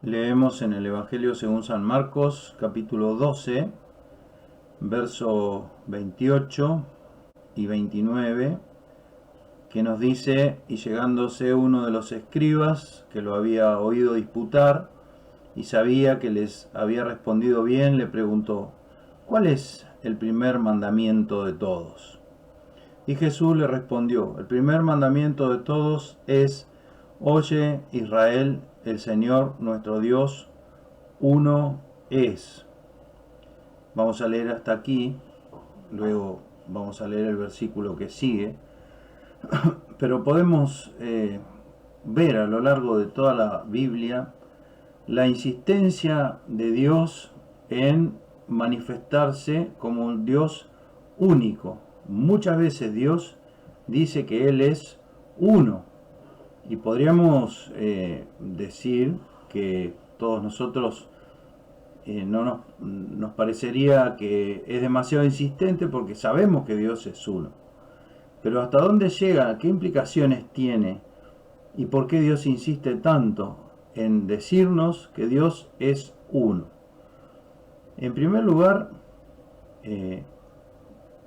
Leemos en el Evangelio según San Marcos, capítulo 12, verso 28 y 29, que nos dice: y llegándose uno de los escribas, que lo había oído disputar, y sabía que les había respondido bien, le preguntó: ¿cuál es el primer mandamiento de todos? Y Jesús le respondió: el primer mandamiento de todos es: oye, Israel, el Señor nuestro Dios, uno es. Vamos a leer hasta aquí, luego vamos a leer el versículo que sigue, pero podemos ver a lo largo de toda la Biblia la insistencia de Dios en manifestarse como un Dios único. Muchas veces Dios dice que Él es uno, y podríamos decir que todos nosotros nos parecería que es demasiado insistente porque sabemos que Dios es uno. Pero ¿hasta dónde llega? ¿Qué implicaciones tiene? ¿Y por qué Dios insiste tanto en decirnos que Dios es uno? En primer lugar,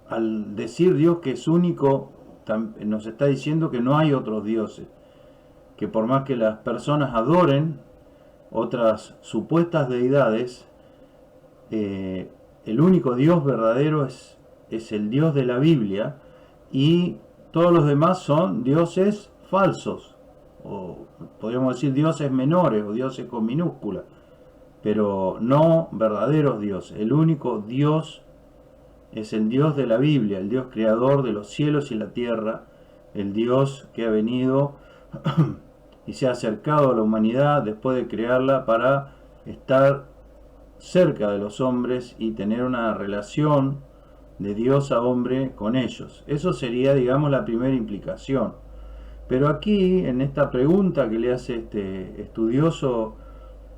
al decir Dios que es único, nos está diciendo que no hay otros dioses, que por más que las personas adoren otras supuestas deidades, el único Dios verdadero es el Dios de la Biblia, y todos los demás son dioses falsos, o podríamos decir dioses menores o dioses con minúscula, pero no verdaderos dioses. El único Dios es el Dios de la Biblia, el Dios creador de los cielos y la tierra, el Dios que ha venido y se ha acercado a la humanidad después de crearla para estar cerca de los hombres y tener una relación de Dios a hombre con ellos. Eso sería, digamos, la primera implicación. Pero aquí, en esta pregunta que le hace este estudioso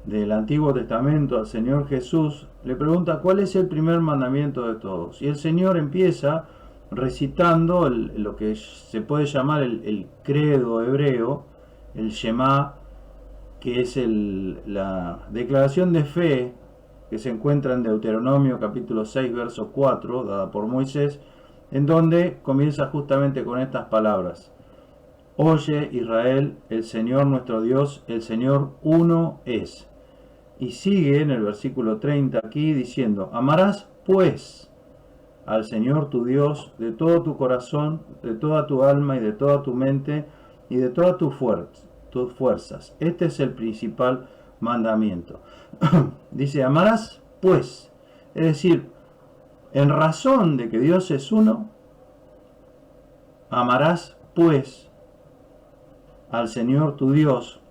del Antiguo Testamento al Señor Jesús, le pregunta: ¿cuál es el primer mandamiento de todos? Y el Señor empieza recitando lo que se puede llamar el credo hebreo, el Shema, que es la declaración de fe que se encuentra en Deuteronomio capítulo 6, verso 4, dada por Moisés, en donde comienza justamente con estas palabras: oye, Israel, el Señor nuestro Dios, el Señor uno es. Y sigue en el versículo 30 aquí diciendo: amarás pues al Señor tu Dios de todo tu corazón, de toda tu alma y de toda tu mente y de todas tus fuerzas. Este es el principal mandamiento. Dice: amarás pues, es decir, en razón de que Dios es uno, amarás pues al Señor tu Dios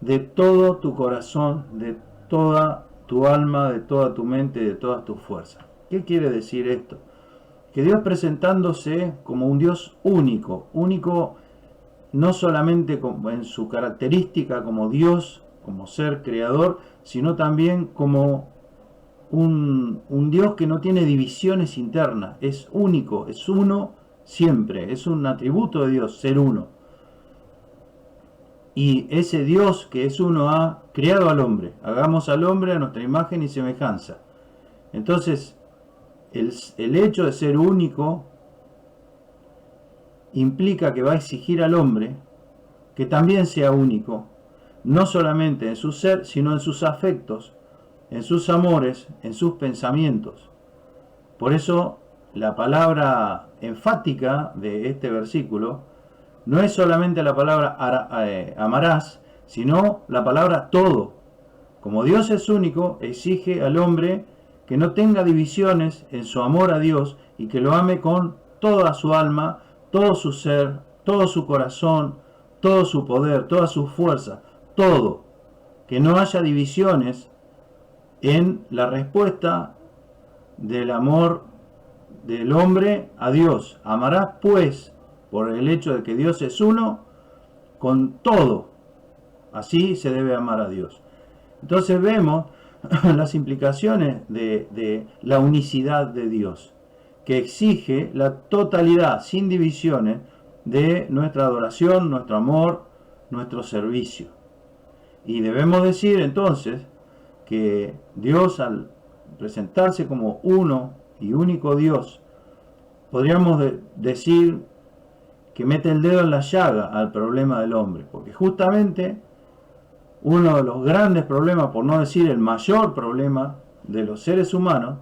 de todo tu corazón, de toda tu alma, de toda tu mente y de todas tus fuerzas. ¿Qué quiere decir esto? Que Dios, presentándose como un Dios único, único no solamente en su característica como Dios, como ser creador, sino también como un Dios que no tiene divisiones internas, es único, es uno siempre, es un atributo de Dios ser uno. Y ese Dios que es uno ha creado al hombre. Hagamos al hombre a nuestra imagen y semejanza. Entonces, el hecho de ser único implica que va a exigir al hombre que también sea único, no solamente en su ser, sino en sus afectos, en sus amores, en sus pensamientos. Por eso, la palabra enfática de este versículo no es solamente la palabra amarás, sino la palabra todo. Como Dios es único, exige al hombre que no tenga divisiones en su amor a Dios y que lo ame con toda su alma, todo su ser, todo su corazón, todo su poder, toda su fuerza, todo. Que no haya divisiones en la respuesta del amor del hombre a Dios. Amarás pues, por el hecho de que Dios es uno, con todo. Así se debe amar a Dios. Entonces vemos las implicaciones de la unicidad de Dios, que exige la totalidad, sin divisiones, de nuestra adoración, nuestro amor, nuestro servicio. Y debemos decir entonces que Dios, al presentarse como uno y único Dios, podríamos decir que mete el dedo en la llaga al problema del hombre, porque justamente uno de los grandes problemas, por no decir el mayor problema de los seres humanos,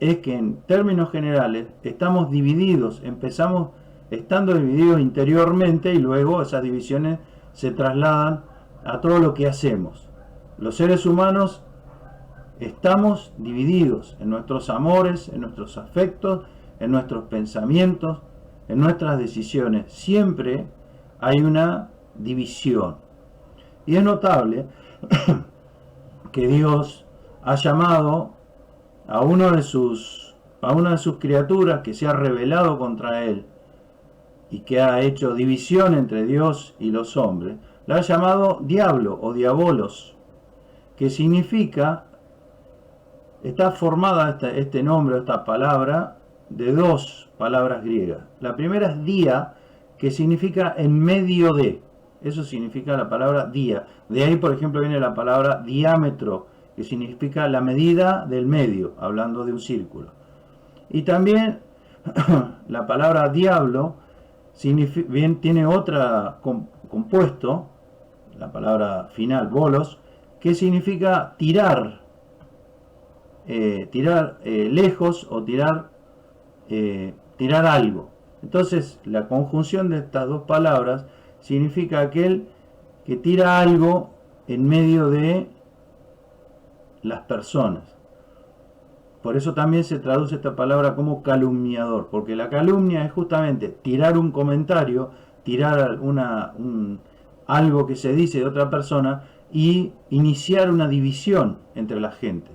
es que en términos generales estamos divididos, empezamos estando divididos interiormente y luego esas divisiones se trasladan a todo lo que hacemos. Los seres humanos estamos divididos en nuestros amores, en nuestros afectos, en nuestros pensamientos, en nuestras decisiones. Siempre hay una división. Y es notable que Dios ha llamado a una de sus criaturas que se ha rebelado contra él y que ha hecho división entre Dios y los hombres, la ha llamado diablo o diabolos, que significa, está formada este nombre, esta palabra, de dos palabras griegas. La primera es dia, que significa en medio de. Eso significa la palabra dia. De ahí, por ejemplo, viene la palabra diámetro, que significa la medida del medio, hablando de un círculo. Y también la palabra diablo tiene otro compuesto, la palabra final, bolos, que significa tirar, lejos o tirar algo. Entonces, la conjunción de estas dos palabras significa aquel que tira algo en medio de las personas. Por eso también se traduce esta palabra como calumniador, porque la calumnia es justamente tirar un comentario, tirar algo que se dice de otra persona y iniciar una división entre la gente.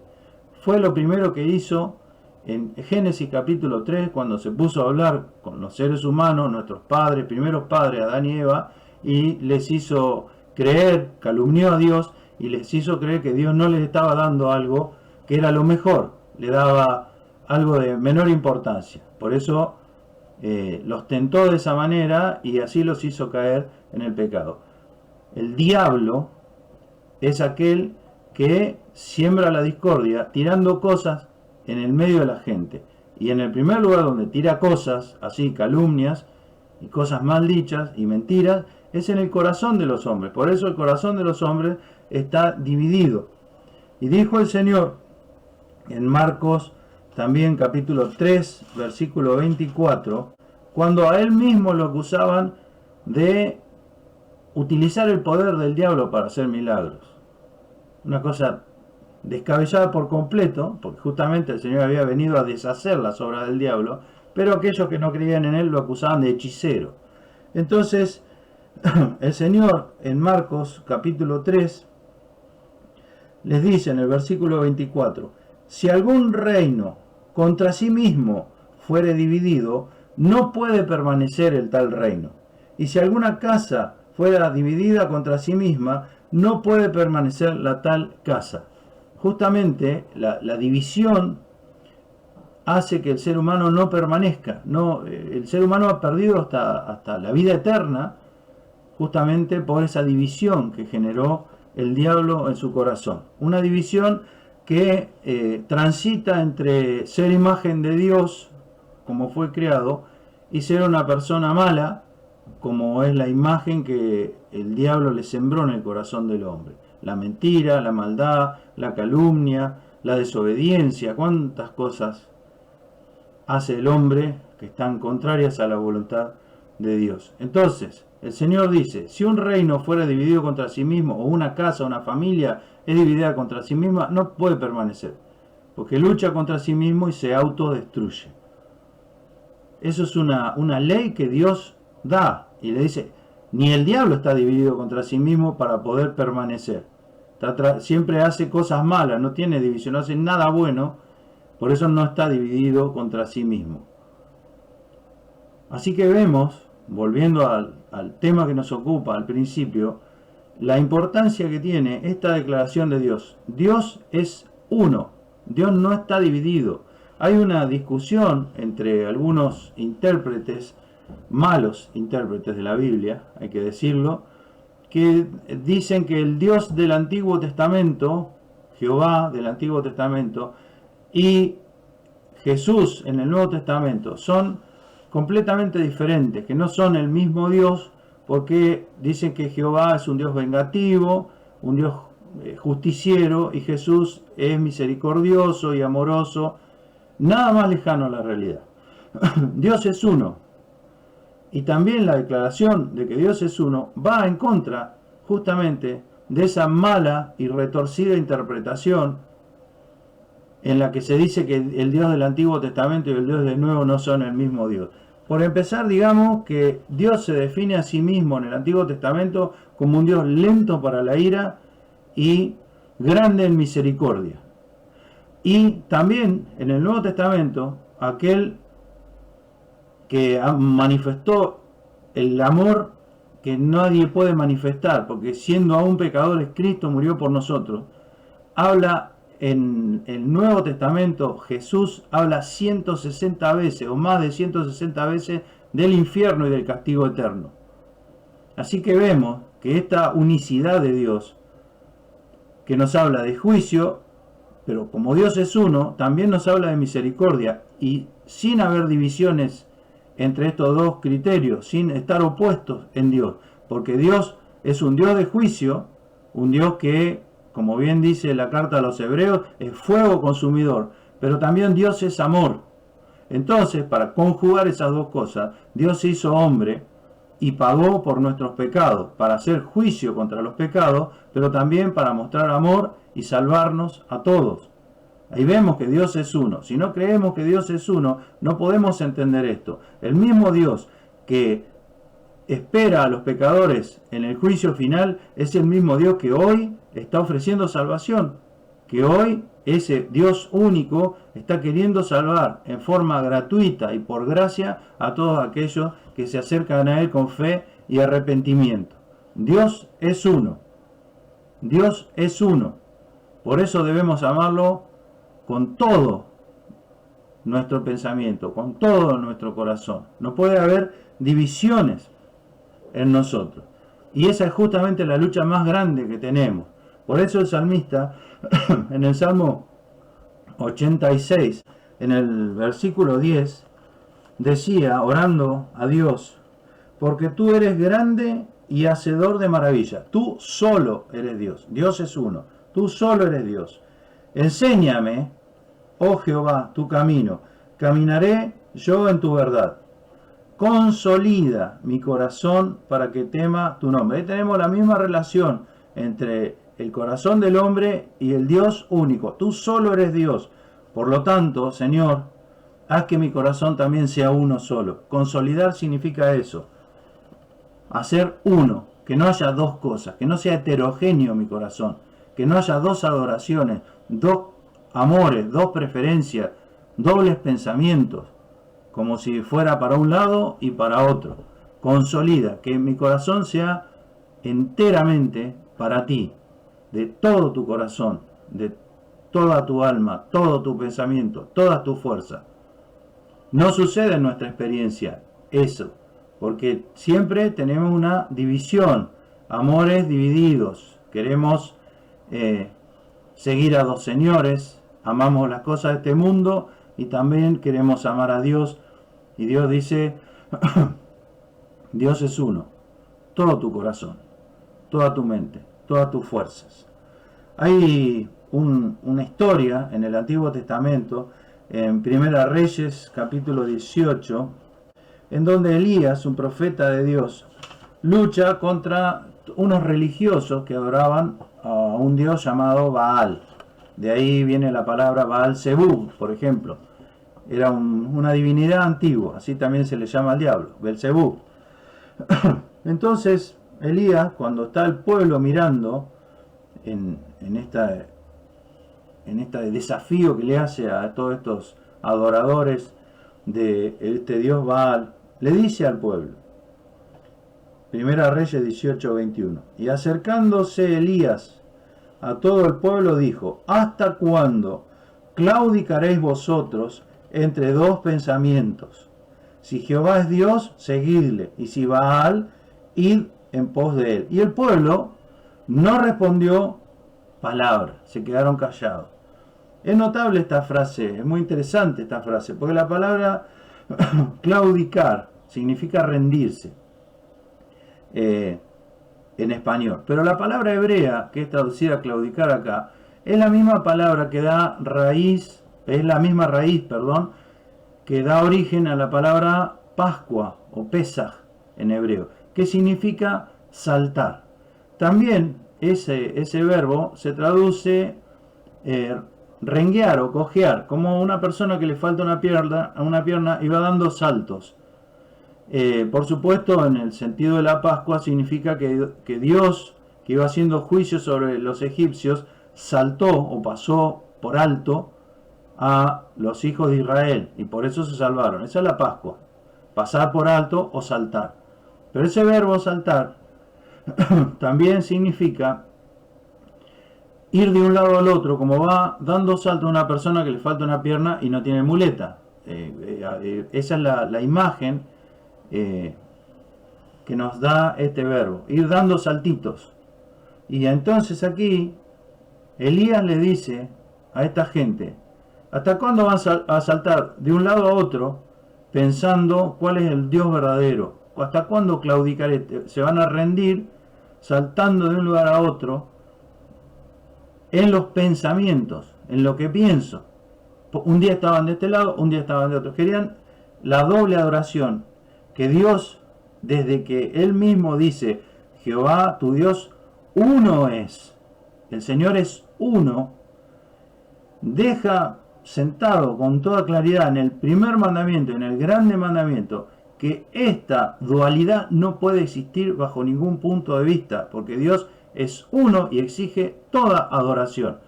Fue lo primero que hizo en Génesis capítulo 3, cuando se puso a hablar con los seres humanos, nuestros padres, primeros padres, Adán y Eva, y les hizo creer, calumnió a Dios y les hizo creer que Dios no les estaba dando algo que era lo mejor, le daba algo de menor importancia. Por eso los tentó de esa manera y así los hizo caer en el pecado. El diablo es aquel que siembra la discordia tirando cosas en el medio de la gente. Y en el primer lugar donde tira cosas, así calumnias y cosas mal dichas y mentiras, es en el corazón de los hombres. Por eso el corazón de los hombres está dividido. Y dijo el Señor en Marcos también capítulo 3 versículo 24, cuando a él mismo lo acusaban de utilizar el poder del diablo para hacer milagros. Una cosa descabellada por completo, porque justamente el Señor había venido a deshacer las obras del diablo, pero aquellos que no creían en él lo acusaban de hechicero. Entonces, el Señor en Marcos capítulo 3 les dice en el versículo 24, si algún reino contra sí mismo fuere dividido, no puede permanecer el tal reino. Y si alguna casa fuera dividida contra sí misma, no puede permanecer la tal casa. Justamente la división hace que el ser humano no permanezca. El ser humano ha perdido hasta la vida eterna justamente por esa división que generó el diablo en su corazón. Una división que transita entre ser imagen de Dios, como fue creado, y ser una persona mala, como es la imagen que el diablo le sembró en el corazón del hombre. La mentira, la maldad, la calumnia, la desobediencia, cuántas cosas hace el hombre que están contrarias a la voluntad de Dios. Entonces, el Señor dice, si un reino fuera dividido contra sí mismo, o una casa, una familia es dividida contra sí misma, no puede permanecer, porque lucha contra sí mismo y se autodestruye. Eso es una ley que Dios da, y le dice, ni el diablo está dividido contra sí mismo para poder permanecer. Siempre hace cosas malas, no tiene división, no hace nada bueno, por eso no está dividido contra sí mismo. Así que vemos, volviendo al tema que nos ocupa al principio, la importancia que tiene esta declaración de Dios. Dios es uno, Dios no está dividido. Hay una discusión entre algunos intérpretes, malos intérpretes de la Biblia, hay que decirlo, que dicen que el Dios del Antiguo Testamento, Jehová del Antiguo Testamento, y Jesús en el Nuevo Testamento son completamente diferentes, que no son el mismo Dios, porque dicen que Jehová es un Dios vengativo, un Dios justiciero, y Jesús es misericordioso y amoroso. Nada más lejano a la realidad. Dios es uno. Y también la declaración de que Dios es uno va en contra justamente de esa mala y retorcida interpretación en la que se dice que el Dios del Antiguo Testamento y el Dios del Nuevo no son el mismo Dios. Por empezar, digamos que Dios se define a sí mismo en el Antiguo Testamento como un Dios lento para la ira y grande en misericordia. Y también en el Nuevo Testamento, aquel que manifestó el amor que nadie puede manifestar, porque siendo aún pecadores, Cristo murió por nosotros. Habla en el Nuevo Testamento, Jesús habla 160 veces, o más de 160 veces, del infierno y del castigo eterno. Así que vemos que esta unicidad de Dios, que nos habla de juicio, pero como Dios es uno, también nos habla de misericordia, y sin haber divisiones entre estos dos criterios, sin estar opuestos en Dios, porque Dios es un Dios de juicio, un Dios que, como bien dice la carta a los Hebreos, es fuego consumidor, pero también Dios es amor. Entonces, para conjugar esas dos cosas, Dios se hizo hombre y pagó por nuestros pecados, para hacer juicio contra los pecados, pero también para mostrar amor y salvarnos a todos. Ahí vemos que Dios es uno. Si no creemos que Dios es uno, no podemos entender esto. El mismo Dios que espera a los pecadores en el juicio final es el mismo Dios que hoy está ofreciendo salvación, que hoy ese Dios único está queriendo salvar en forma gratuita y por gracia a todos aquellos que se acercan a Él con fe y arrepentimiento. Dios es uno. Dios es uno. Por eso debemos amarlo con todo nuestro pensamiento, con todo nuestro corazón. No puede haber divisiones en nosotros. Y esa es justamente la lucha más grande que tenemos. Por eso el salmista, en el Salmo 86, en el versículo 10, decía, orando a Dios, porque tú eres grande y hacedor de maravillas. Tú solo eres Dios. Dios es uno. Tú solo eres Dios. Enséñame, oh Jehová, tu camino. Caminaré yo en tu verdad. Consolida mi corazón para que tema tu nombre. Ahí tenemos la misma relación entre el corazón del hombre y el Dios único. Tú solo eres Dios. Por lo tanto, Señor, haz que mi corazón también sea uno solo. Consolidar significa eso. Hacer uno. Que no haya dos cosas. Que no sea heterogéneo mi corazón. Que no haya dos adoraciones, dos amores, dos preferencias, dobles pensamientos, como si fuera para un lado y para otro. Consolida, que mi corazón sea enteramente para ti, de todo tu corazón, de toda tu alma, todo tu pensamiento, toda tu fuerza. No sucede en nuestra experiencia eso, porque siempre tenemos una división, amores divididos, queremos seguir a dos señores, amamos las cosas de este mundo y también queremos amar a Dios. Y Dios dice, Dios es uno, todo tu corazón, toda tu mente, todas tus fuerzas. Hay una historia en el Antiguo Testamento, en Primera Reyes, capítulo 18, en donde Elías, un profeta de Dios, lucha contra unos religiosos que adoraban a un dios llamado Baal. De ahí viene la palabra Baal-Zebub, por ejemplo. Era una divinidad antigua, así también se le llama al diablo, Belzebub. Entonces, Elías, cuando está el pueblo mirando en este desafío que le hace a todos estos adoradores de este dios Baal, le dice al pueblo, Primera Reyes 18:21, y acercándose Elías a todo el pueblo dijo, ¿hasta cuándo claudicaréis vosotros entre dos pensamientos? Si Jehová es Dios, seguidle, y si Baal, id en pos de él. Y el pueblo no respondió palabra, se quedaron callados. Es notable esta frase, es muy interesante esta frase, porque la palabra claudicar significa rendirse en español. Pero la palabra hebrea, que es traducida claudicar acá, es la misma palabra que da raíz, es la misma raíz, perdón, que da origen a la palabra Pascua o Pesaj en hebreo, que significa saltar. También ese verbo se traduce renguear o cojear, como una persona que le falta una pierna y va dando saltos. Por supuesto, en el sentido de la Pascua, significa que Dios, que iba haciendo juicio sobre los egipcios, saltó o pasó por alto a los hijos de Israel y por eso se salvaron. Esa es la Pascua, pasar por alto o saltar. Pero ese verbo saltar también significa ir de un lado al otro, como va dando salto a una persona que le falta una pierna y no tiene muleta. Esa es la imagen que nos da este verbo, ir dando saltitos. Y entonces aquí Elías le dice a esta gente: ¿hasta cuándo van a saltar de un lado a otro pensando cuál es el Dios verdadero? ¿Hasta cuándo claudicaré? Se van a rendir saltando de un lugar a otro en los pensamientos, en lo que pienso. Un día estaban de este lado, un día estaban de otro. Querían la doble adoración, que Dios, desde que Él mismo dice, Jehová tu Dios uno es, el Señor es uno, deja sentado con toda claridad en el primer mandamiento, en el grande mandamiento, que esta dualidad no puede existir bajo ningún punto de vista, porque Dios es uno y exige toda adoración.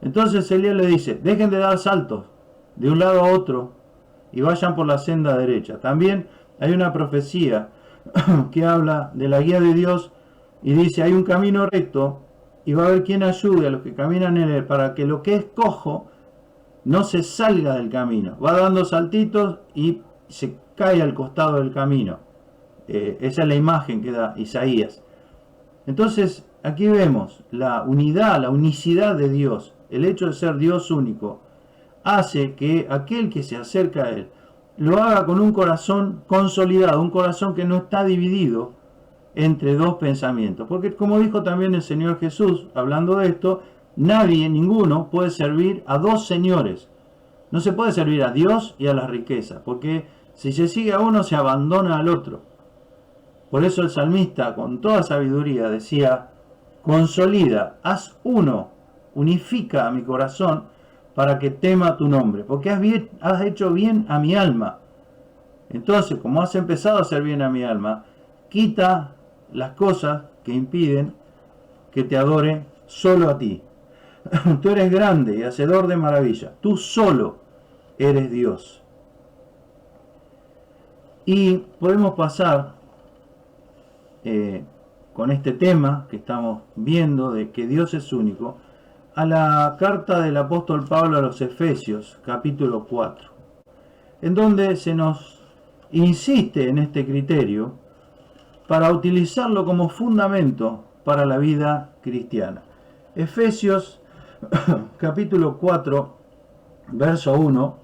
Entonces Elías le dice: dejen de dar saltos de un lado a otro y vayan por la senda derecha. También hay una profecía que habla de la guía de Dios y dice: hay un camino recto y va a haber quien ayude a los que caminan en él para que lo que es cojo no se salga del camino. Va dando saltitos y se cae al costado del camino. Esa es la imagen que da Isaías. Entonces aquí vemos la unidad, la unicidad de Dios. El hecho de ser Dios único hace que aquel que se acerca a Él lo haga con un corazón consolidado, un corazón que no está dividido entre dos pensamientos. Porque como dijo también el Señor Jesús, hablando de esto, nadie, ninguno puede servir a dos señores. No se puede servir a Dios y a la riqueza, porque si se sigue a uno se abandona al otro. Por eso el salmista, con toda sabiduría, decía: consolida, haz uno, unifica a mi corazón para que tema tu nombre, porque has hecho bien a mi alma. Entonces, como has empezado a hacer bien a mi alma, quita las cosas que impiden que te adore solo a ti. Tú eres grande y hacedor de maravilla. Tú solo eres Dios. Y podemos pasar con este tema que estamos viendo de que Dios es único a la carta del apóstol Pablo a los Efesios, capítulo 4, en donde se nos insiste en este criterio para utilizarlo como fundamento para la vida cristiana. Efesios capítulo 4, verso 1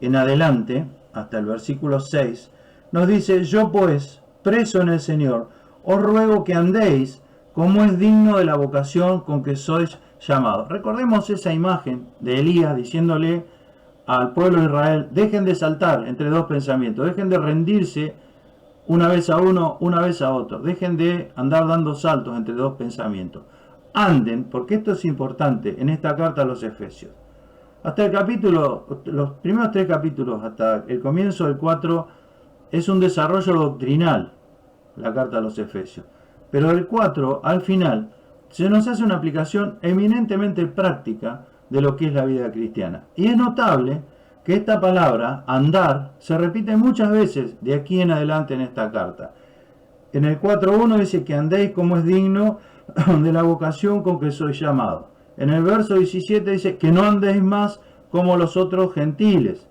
en adelante, hasta el versículo 6, nos dice: yo pues, preso en el Señor, os ruego que andéis como es digno de la vocación con que sois llamados. Recordemos esa imagen de Elías diciéndole al pueblo de Israel: dejen de saltar entre dos pensamientos, dejen de rendirse una vez a uno, una vez a otro, dejen de andar dando saltos entre dos pensamientos. Anden, porque esto es importante en esta carta a los Efesios. Hasta el capítulo, los primeros 3 capítulos, hasta el comienzo del 4, es un desarrollo doctrinal, la carta a los Efesios. Pero del 4 al final se nos hace una aplicación eminentemente práctica de lo que es la vida cristiana. Y es notable que esta palabra, andar, se repite muchas veces de aquí en adelante en esta carta. En el 4.1 dice que andéis como es digno de la vocación con que sois llamados. En el verso 17 dice que no andéis más como los otros gentiles.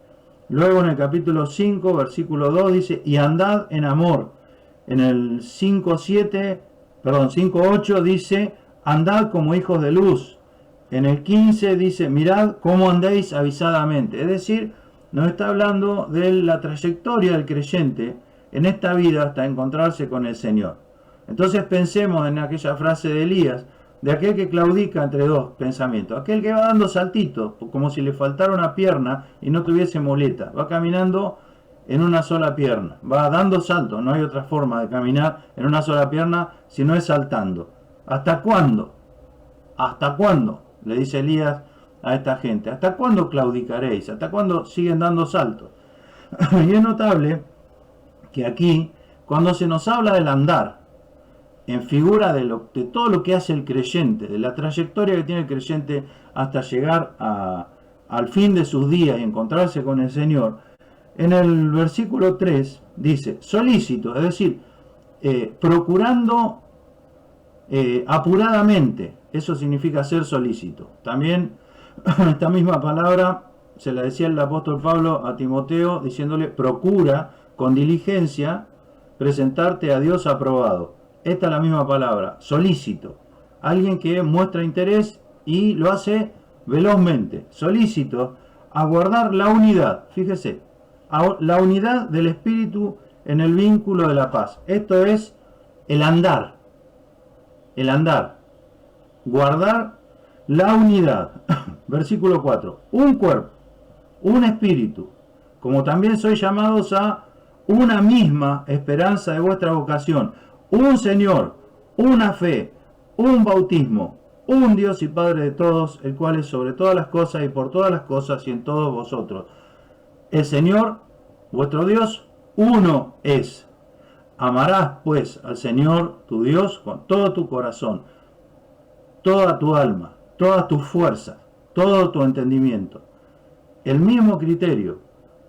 Luego en el capítulo 5, versículo 2 dice: y andad en amor, En el 5:8 dice, andad como hijos de luz. En el 15 dice, mirad cómo andéis avisadamente. Es decir, nos está hablando de la trayectoria del creyente en esta vida hasta encontrarse con el Señor. Entonces pensemos en aquella frase de Elías, de aquel que claudica entre dos pensamientos, aquel que va dando saltitos, como si le faltara una pierna y no tuviese muleta, va caminando en una sola pierna, va dando saltos, no hay otra forma de caminar en una sola pierna si no es saltando. ¿Hasta cuándo? ¿Hasta cuándo? Le dice Elías a esta gente. ¿Hasta cuándo claudicaréis? ¿Hasta cuándo siguen dando saltos? Y es notable que aquí, cuando se nos habla del andar, en figura de todo lo que hace el creyente, de la trayectoria que tiene el creyente hasta llegar al fin de sus días y encontrarse con el Señor, en el versículo 3 dice, solícito, es decir, procurando apuradamente, eso significa ser solícito. También esta misma palabra se la decía el apóstol Pablo a Timoteo, diciéndole, procura con diligencia presentarte a Dios aprobado. Esta es la misma palabra, solícito. Alguien que muestra interés y lo hace velozmente. Solícito a guardar la unidad, fíjese, la unidad del espíritu en el vínculo de la paz. Esto es el andar. El andar. Guardar la unidad. Versículo 4. Un cuerpo, un espíritu, como también sois llamados a una misma esperanza de vuestra vocación, un Señor, una fe, un bautismo, un Dios y Padre de todos, el cual es sobre todas las cosas y por todas las cosas y en todos vosotros. El Señor, vuestro Dios, uno es. Amarás pues al Señor tu Dios con todo tu corazón, toda tu alma, todas tus fuerzas, todo tu entendimiento. El mismo criterio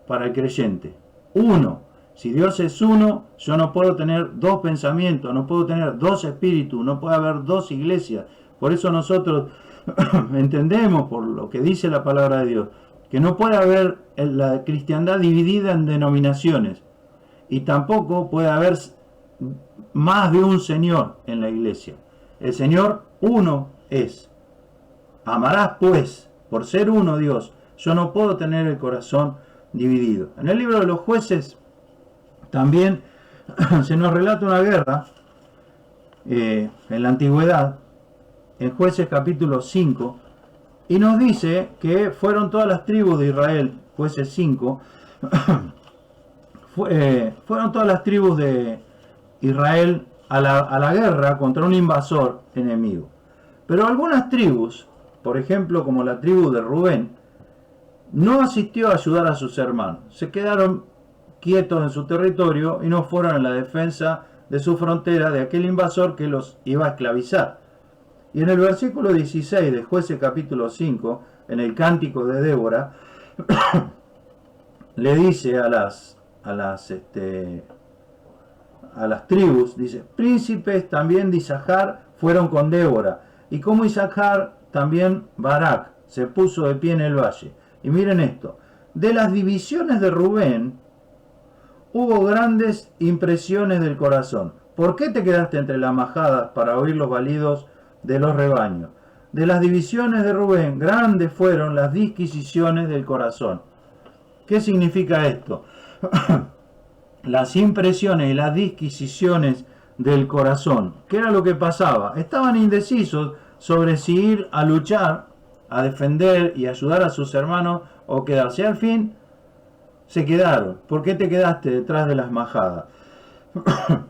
para el creyente. Uno. Si Dios es uno, yo no puedo tener dos pensamientos, no puedo tener dos espíritus, no puede haber dos iglesias. Por eso nosotros entendemos, por lo que dice la palabra de Dios, que no puede haber la cristiandad dividida en denominaciones. Y tampoco puede haber más de un Señor en la iglesia. El Señor uno es. Amarás pues, por ser uno Dios, yo no puedo tener el corazón dividido. En el libro de los jueces también se nos relata una guerra en la antigüedad, en Jueces capítulo 5, y nos dice que fueron todas las tribus de Israel, Jueces 5, fueron todas las tribus de Israel a la guerra contra un invasor enemigo. Pero algunas tribus, por ejemplo como la tribu de Rubén, no asistió a ayudar a sus hermanos. Se quedaron quietos en su territorio y no fueron en la defensa de su frontera de aquel invasor que los iba a esclavizar. Y en el versículo 16 de Jueces capítulo 5, en el cántico de Débora, le dice a las tribus, dice, príncipes también de Isachar fueron con Débora, y como Isachar, también Barak se puso de pie en el valle. Y miren esto, de las divisiones de Rubén hubo grandes impresiones del corazón. ¿Por qué te quedaste entre las majadas para oír los balidos de los rebaños? De las divisiones de Rubén, grandes fueron las disquisiciones del corazón. ¿Qué significa esto? Las impresiones y las disquisiciones del corazón. ¿Qué era lo que pasaba? Estaban indecisos sobre si ir a luchar, a defender y ayudar a sus hermanos o quedarse. Al fin se quedaron. ¿Por qué te quedaste detrás de las majadas?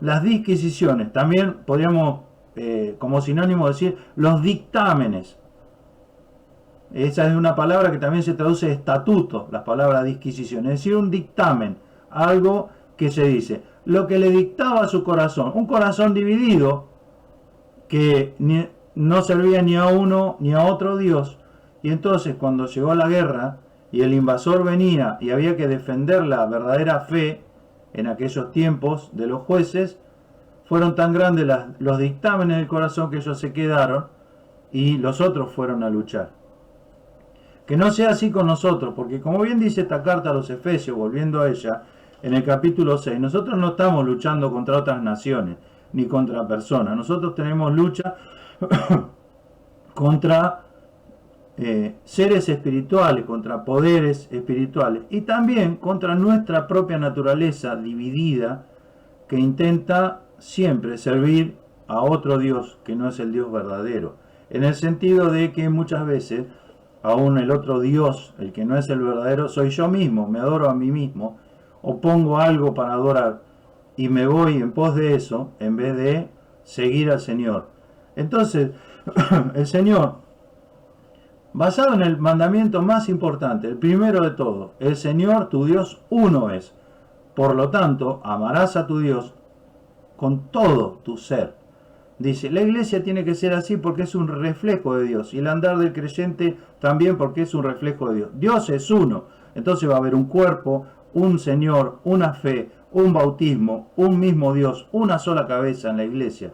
Las disquisiciones, también podríamos como sinónimo decir los dictámenes. Esa es una palabra que también se traduce estatuto, la palabra disquisición, es decir, un dictamen, algo que se dice, lo que le dictaba a su corazón, un corazón dividido que no servía ni a uno ni a otro Dios. Y entonces cuando llegó la guerra y el invasor venía y había que defender la verdadera fe en aquellos tiempos de los jueces, fueron tan grandes los dictámenes del corazón que ellos se quedaron y los otros fueron a luchar. Que no sea así con nosotros, porque como bien dice esta carta a los Efesios, volviendo a ella, en el capítulo 6, nosotros no estamos luchando contra otras naciones, ni contra personas. Nosotros tenemos lucha contra seres espirituales, contra poderes espirituales y también contra nuestra propia naturaleza dividida que intenta siempre servir a otro Dios que no es el Dios verdadero, en el sentido de que muchas veces aún el otro Dios, el que no es el verdadero, soy yo mismo, me adoro a mí mismo o pongo algo para adorar y me voy en pos de eso en vez de seguir al Señor. Entonces el Señor, basado en el mandamiento más importante, el primero de todos, el Señor tu Dios uno es. Por lo tanto, amarás a tu Dios con todo tu ser. Dice, la iglesia tiene que ser así porque es un reflejo de Dios. Y el andar del creyente también porque es un reflejo de Dios. Dios es uno. Entonces va a haber un cuerpo, un Señor, una fe, un bautismo, un mismo Dios, una sola cabeza en la iglesia.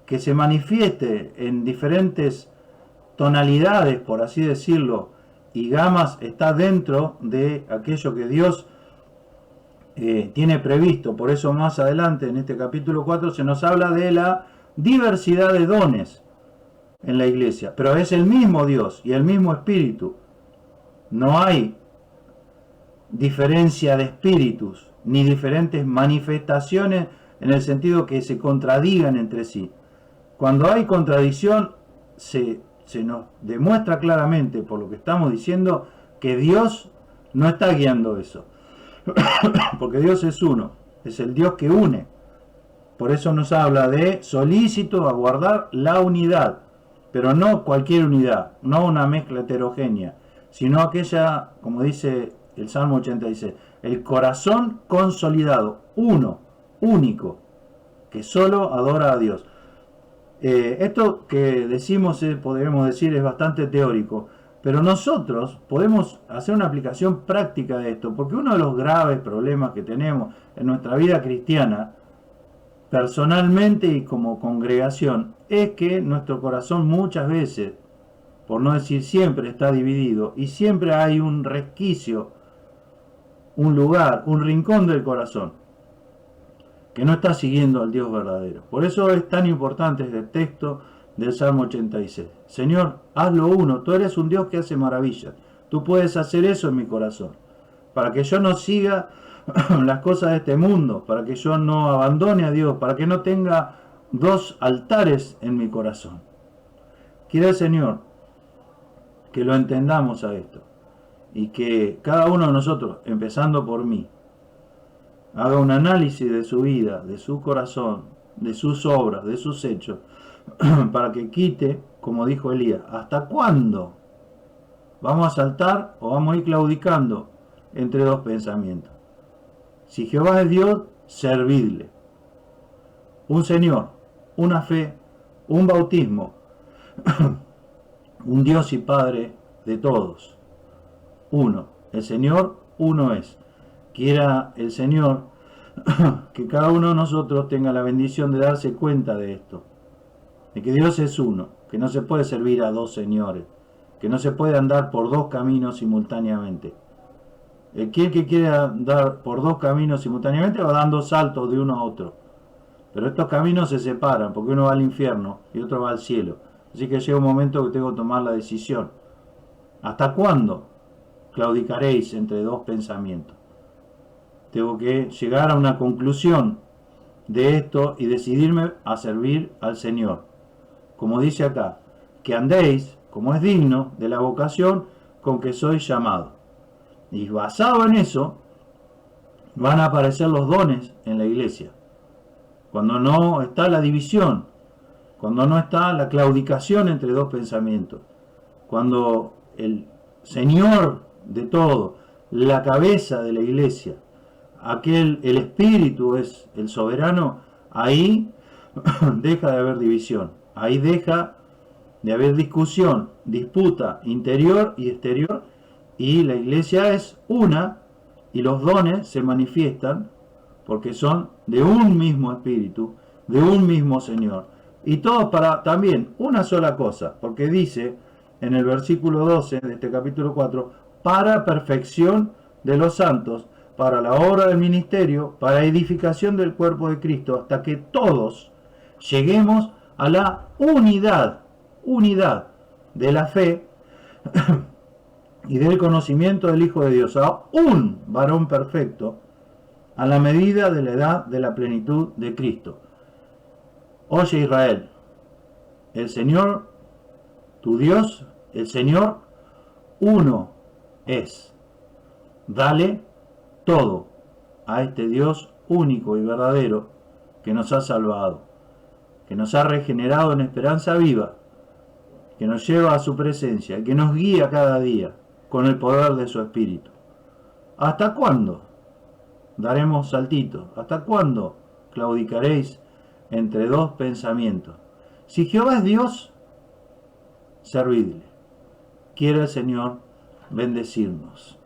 Que se manifieste en diferentes tonalidades, por así decirlo, y gamas, está dentro de aquello que Dios tiene previsto. Por eso más adelante en este capítulo 4 se nos habla de la diversidad de dones en la iglesia, pero es el mismo Dios y el mismo Espíritu. No hay diferencia de espíritus ni diferentes manifestaciones en el sentido que se contradigan entre sí. Cuando hay contradicción se nos demuestra claramente por lo que estamos diciendo que Dios no está guiando eso. Porque Dios es uno, es el Dios que une. Por eso nos habla de solícito a guardar la unidad, pero no cualquier unidad, no una mezcla heterogénea, sino aquella, como dice el Salmo 86, el corazón consolidado, uno, único, que solo adora a Dios. Esto que decimos, podríamos decir, es bastante teórico, pero nosotros podemos hacer una aplicación práctica de esto, porque uno de los graves problemas que tenemos en nuestra vida cristiana, personalmente y como congregación, es que nuestro corazón muchas veces, por no decir siempre, está dividido y siempre hay un resquicio, un lugar, un rincón del corazón que no está siguiendo al Dios verdadero. Por eso es tan importante este texto del Salmo 86. Señor, hazlo uno, tú eres un Dios que hace maravillas. Tú puedes hacer eso en mi corazón, para que yo no siga las cosas de este mundo, para que yo no abandone a Dios, para que no tenga dos altares en mi corazón. Quiere el Señor que lo entendamos a esto y que cada uno de nosotros, empezando por mí, haga un análisis de su vida, de su corazón, de sus obras, de sus hechos, para que quite, como dijo Elías, ¿hasta cuándo vamos a saltar o vamos a ir claudicando entre dos pensamientos? Si Jehová es Dios, servidle. Un Señor, una fe, un bautismo, un Dios y Padre de todos. Uno, el Señor, uno es. Quiera el Señor que cada uno de nosotros tenga la bendición de darse cuenta de esto, de que Dios es uno, que no se puede servir a dos señores, que no se puede andar por dos caminos simultáneamente. El que quiere andar por dos caminos simultáneamente va dando saltos de uno a otro, pero estos caminos se separan porque uno va al infierno y otro va al cielo. Así que llega un momento que tengo que tomar la decisión. ¿Hasta cuándo claudicaréis entre dos pensamientos? Tengo que llegar a una conclusión de esto y decidirme a servir al Señor. Como dice acá, que andéis como es digno de la vocación con que sois llamados. Y basado en eso, van a aparecer los dones en la iglesia. Cuando no está la división, cuando no está la claudicación entre dos pensamientos, cuando el Señor de todo, la cabeza de la iglesia, el espíritu es el soberano, ahí deja de haber división, ahí deja de haber discusión, disputa interior y exterior, y la iglesia es una y los dones se manifiestan porque son de un mismo espíritu, de un mismo Señor, y todos para también una sola cosa, porque dice en el versículo 12 de este capítulo 4, para perfección de los santos, para la obra del ministerio, para edificación del cuerpo de Cristo, hasta que todos lleguemos a la unidad de la fe y del conocimiento del Hijo de Dios, a un varón perfecto, a la medida de la edad de la plenitud de Cristo. Oye Israel, el Señor, tu Dios, el Señor, uno es. Dale todo a este Dios único y verdadero que nos ha salvado, que nos ha regenerado en esperanza viva, que nos lleva a su presencia, que nos guía cada día con el poder de su Espíritu. ¿Hasta cuándo daremos saltitos? ¿Hasta cuándo claudicaréis entre dos pensamientos? Si Jehová es Dios, servidle. Quiere el Señor bendecirnos.